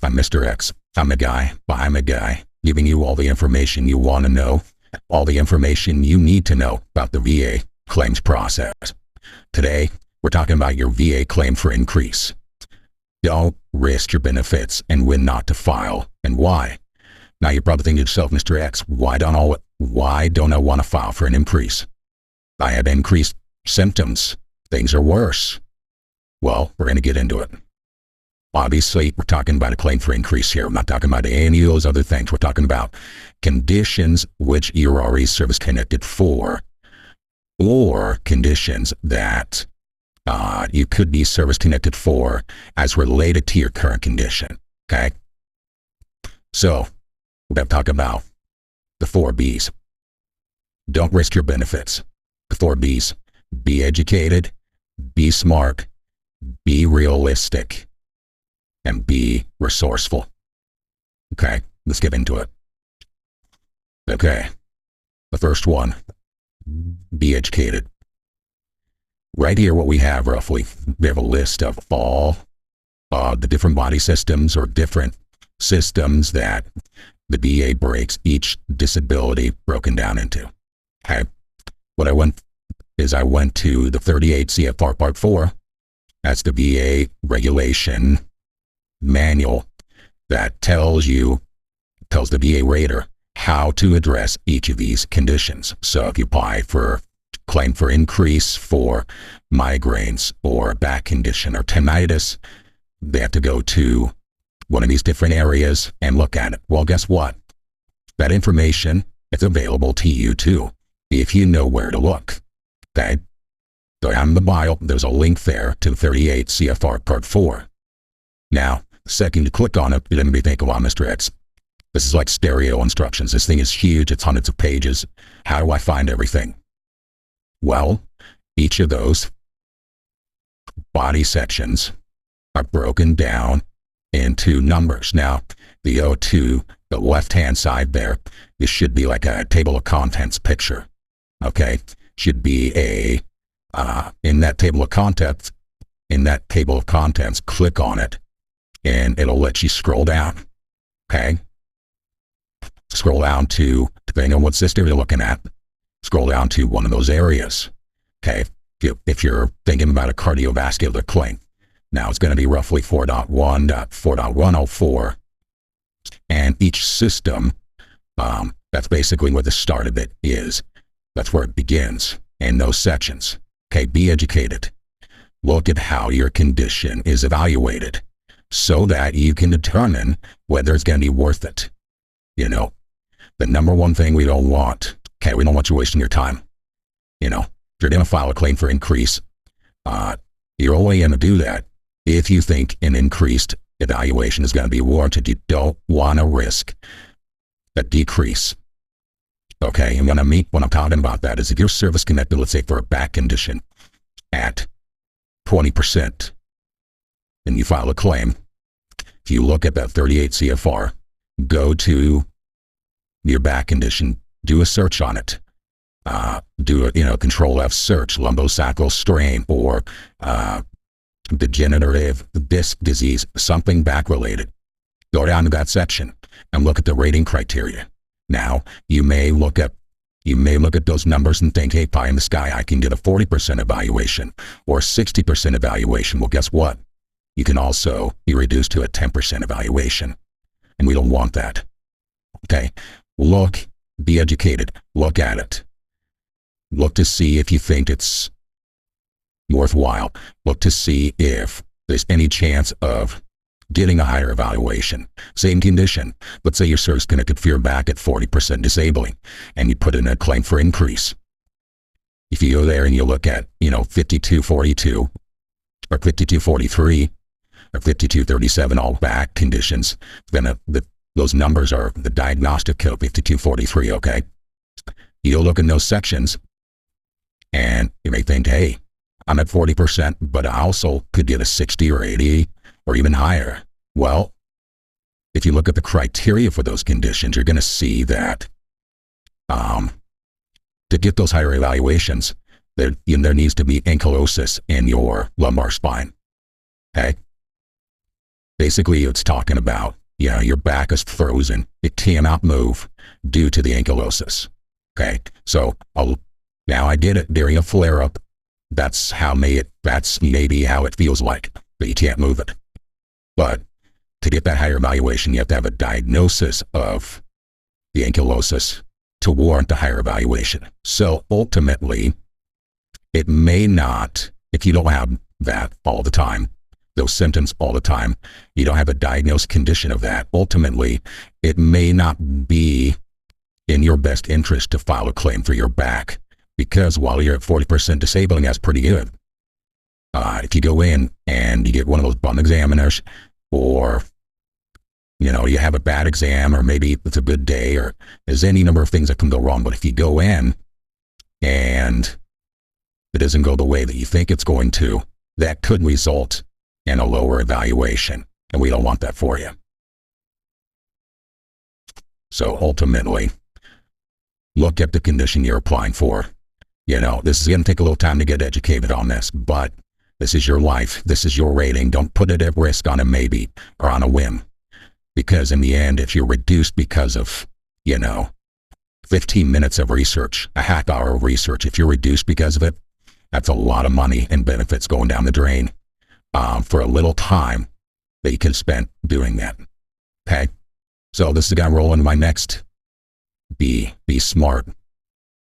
I'm Mr. X. I'm a guy, giving you all the information you want to know, all the information you need to know about the VA claims process. Today, we're talking about your VA claim for increase. Don't risk your benefits and when not to file, and why. Now you're probably thinking to yourself, Mr. X, why don't I want to file for an increase? I have increased symptoms. Things are worse. Well, we're going to get into it. Obviously, we're talking about a claim for increase here. We're not talking about any of those other things. We're talking about conditions which you're already service-connected for, or conditions that you could be service-connected for as related to your current condition, okay? So, we're going to talk about the 4 Bs. Don't risk your benefits. The 4 Bs. Be educated, be smart, be realistic, and be resourceful. Okay, let's get into it. Okay, the first one, be educated. Right here, what we have roughly, we have a list of all the different body systems or different systems that the VA breaks each disability broken down into. Okay, what I went to the 38 CFR Part 4. That's the VA regulation manual that tells the VA rater how to address each of these conditions. So if you apply for claim for increase for migraines or back condition or tinnitus, they have to go to one of these different areas and look at it. Well, guess what? That information is available to you too, if you know where to look. Okay? So on the bio, there's a link there to 38 CFR Part 4. Now, the second you click on it, you're going to be thinking, well, Mr. X, this is like stereo instructions. This thing is huge. It's hundreds of pages. How do I find everything? Well, each of those body sections are broken down into numbers. Now, the O2, the left-hand side there, this should be like a table of contents picture. Okay? Should be in that table of contents, click on it, and it'll let you scroll down. Okay? Scroll down to, depending on what system you're looking at, scroll down to one of those areas. Okay? If you're thinking about a cardiovascular claim, now it's going to be roughly 4.1.4.104, and each system, that's basically where the start of it is. That's where it begins in those sections. Okay, be educated. Look at how your condition is evaluated so that you can determine whether it's going to be worth it. You know, the number one thing we don't want, okay, we don't want you wasting your time. You know, if you're going to file a claim for increase, you're only going to do that if you think an increased evaluation is going to be warranted. You don't want to risk a decrease. Okay, and what I'm talking about that is if you're service connected, let's say for a back condition at 20%, and you file a claim, if you look at that 38 CFR, go to your back condition, do a search on it, do a Control F search, lumbosacral strain or degenerative disc disease, something back related. Go down to that section and look at the rating criteria. Now, you may look at those numbers and think, hey, pie in the sky, I can get a 40% evaluation or 60% evaluation. Well, guess what? You can also be reduced to a 10% evaluation, and we don't want that. Okay? Look, be educated. Look at it. Look to see if you think it's worthwhile. Look to see if there's any chance of getting a higher evaluation. Same condition. Let's say your service connected for your back at 40% disabling, and you put in a claim for increase. If you go there and you look at, 5242 or 5243 or 5237, all back conditions, then those numbers are the diagnostic code 5243, okay? You'll look in those sections and you may think, hey, I'm at 40%, but I also could get a 60 or 80 or even higher. Well, if you look at the criteria for those conditions, you're going to see that to get those higher evaluations, there needs to be ankylosis in your lumbar spine. Okay? Basically, it's talking about, your back is frozen. It cannot move due to the ankylosis. Okay, so now I get it during a flare-up. That's maybe how it feels like, but you can't move it. But to get that higher evaluation, you have to have a diagnosis of the ankylosis to warrant the higher evaluation. So ultimately, it may not, if you don't have that all the time, those symptoms all the time, you don't have a diagnosed condition of that, ultimately, it may not be in your best interest to file a claim for your back, because while you're at 40% disabling, that's pretty good. If you go in and you get one of those bum examiners, or you have a bad exam, or maybe it's a good day, or there's any number of things that can go wrong. But if you go in and it doesn't go the way that you think it's going to, that could result in a lower evaluation, and we don't want that for you. So ultimately, look at the condition you're applying for. This is going to take a little time to get educated on this, but this is your life. This is your rating. Don't put it at risk on a maybe or on a whim. Because in the end, if you're reduced because of, 15 minutes of research, a half hour of research, if you're reduced because of it, that's a lot of money and benefits going down the drain for a little time that you could spend doing that. Okay? So this is the guy rolling my next. Be smart.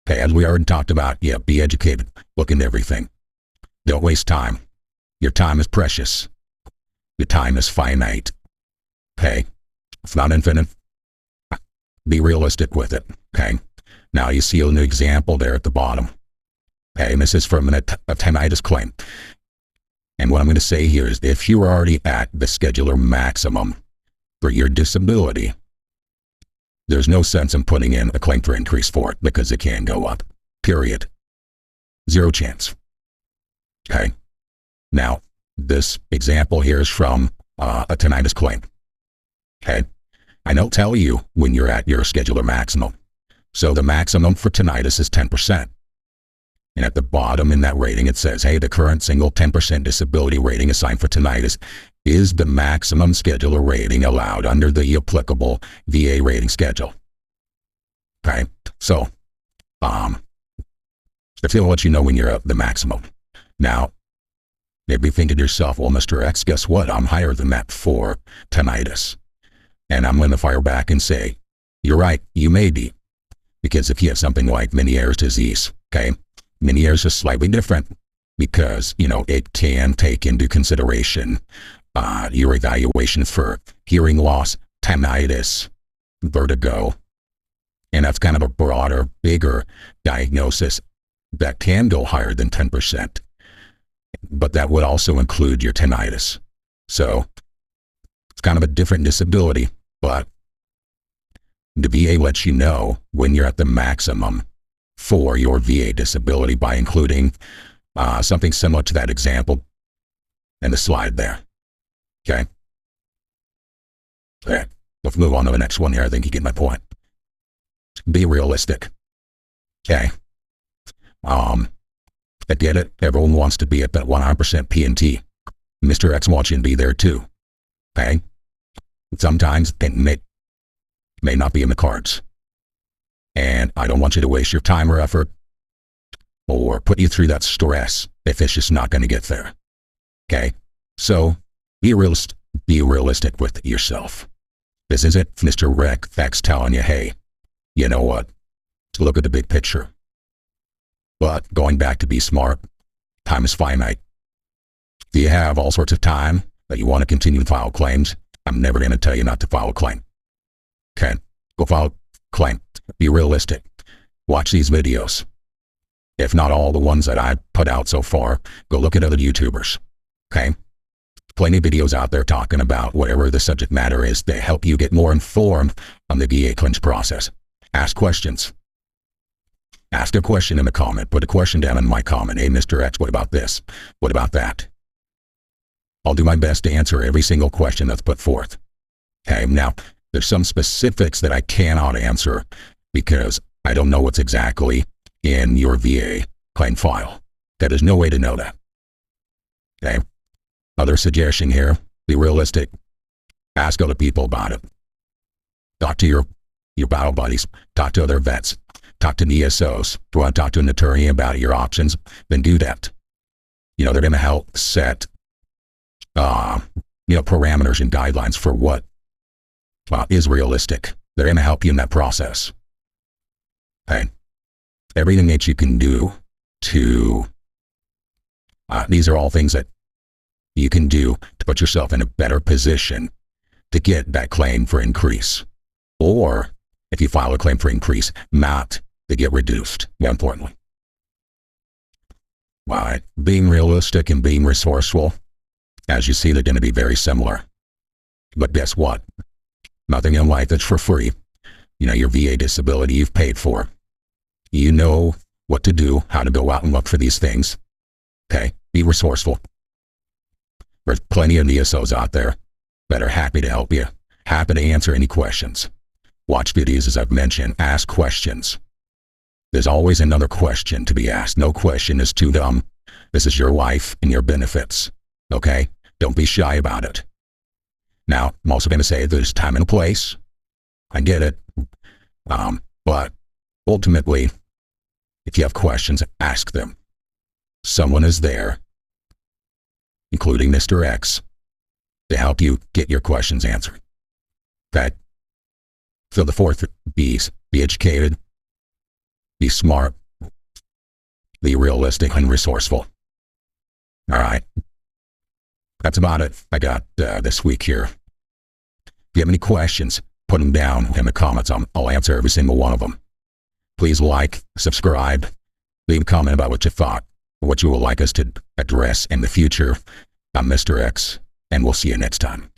Okay, as we already talked about, be educated. Look into everything. Don't waste time. Your time is precious. Your time is finite. Okay? It's not infinite. Be realistic with it. Okay? Now you see an example there at the bottom. Okay, and this is from a tinnitus claim. And what I'm going to say here is, if you're already at the scheduler maximum for your disability, there's no sense in putting in a claim for increase for it, because it can go up. Period. Zero chance. Okay? Now, this example here is from a tinnitus claim. Okay? I don't tell you when you're at your scheduler maximum. So the maximum for tinnitus is 10%. And at the bottom in that rating, it says, hey, the current single 10% disability rating assigned for tinnitus is the maximum scheduler rating allowed under the applicable VA rating schedule. Okay? So, if they'll let you know when you're at the maximum. Now, maybe you think to yourself, well, Mr. X, guess what? I'm higher than that for tinnitus. And I'm going to fire back and say, you're right, you may be. Because if you have something like Meniere's disease, okay? Meniere's is slightly different because, it can take into consideration your evaluation for hearing loss, tinnitus, vertigo. And that's kind of a broader, bigger diagnosis that can go higher than 10%. But that would also include your tinnitus. So it's kind of a different disability, but the VA lets you know when you're at the maximum for your VA disability by including something similar to that example in the slide there. Okay? Okay. Let's move on to the next one here. I think you get my point. Be realistic. Okay? I get it. Everyone wants to be at that 100% P&T. Mr. X wants you to be there too. Okay? Sometimes it may not be in the cards. And I don't want you to waste your time or effort or put you through that stress if it's just not going to get there. Okay? So be realistic with yourself. This isn't Mr. X telling you, hey, you know what? Look at the big picture. But going back to be smart, time is finite. Do you have all sorts of time that you want to continue to file claims? I'm never going to tell you not to file a claim. Okay? Go file a claim. Be realistic. Watch these videos. If not all the ones that I put out so far, go look at other YouTubers. Okay? Plenty of videos out there talking about whatever the subject matter is to help you get more informed on the VA claims process. Ask questions. Ask a question in the comment. Put a question down in my comment. Hey, Mr. X, what about this? What about that? I'll do my best to answer every single question that's put forth. Okay, now, there's some specifics that I cannot answer because I don't know what's exactly in your VA claim file. There's no way to know that. Okay? Other suggestion here, be realistic. Ask other people about it. Talk to your battle buddies. Talk to other vets. Talk to DSOs. If you want to talk to an attorney about your options, then do that. They're going to help set, parameters and guidelines for what is realistic. They're going to help you in that process. Okay? Everything that you can do to, these are all things that you can do to put yourself in a better position to get that claim for increase. Or if you file a claim for increase, not to get reduced, more importantly. Being realistic and being resourceful, as you see, they're going to be very similar. But guess what? Nothing in life is for free. Your VA disability you've paid for. You know what to do, how to go out and look for these things. Okay? Be resourceful. There's plenty of DSOs out there that are happy to help you, happy to answer any questions. Watch videos, as I've mentioned. Ask questions. There's always another question to be asked. No question is too dumb. This is your life and your benefits. Okay? Don't be shy about it. Now, I'm also going to say there's time and a place. I get it. But ultimately, if you have questions, ask them. Someone is there, including Mr. X, to help you get your questions answered. Okay? So the fourth B's: be educated, be smart, be realistic, and resourceful. All right. That's about it I got this week here. If you have any questions, put them down in the comments. I'll answer every single one of them. Please like, subscribe, leave a comment about what you thought, what you would like us to address in the future. I'm Mr. X, and we'll see you next time.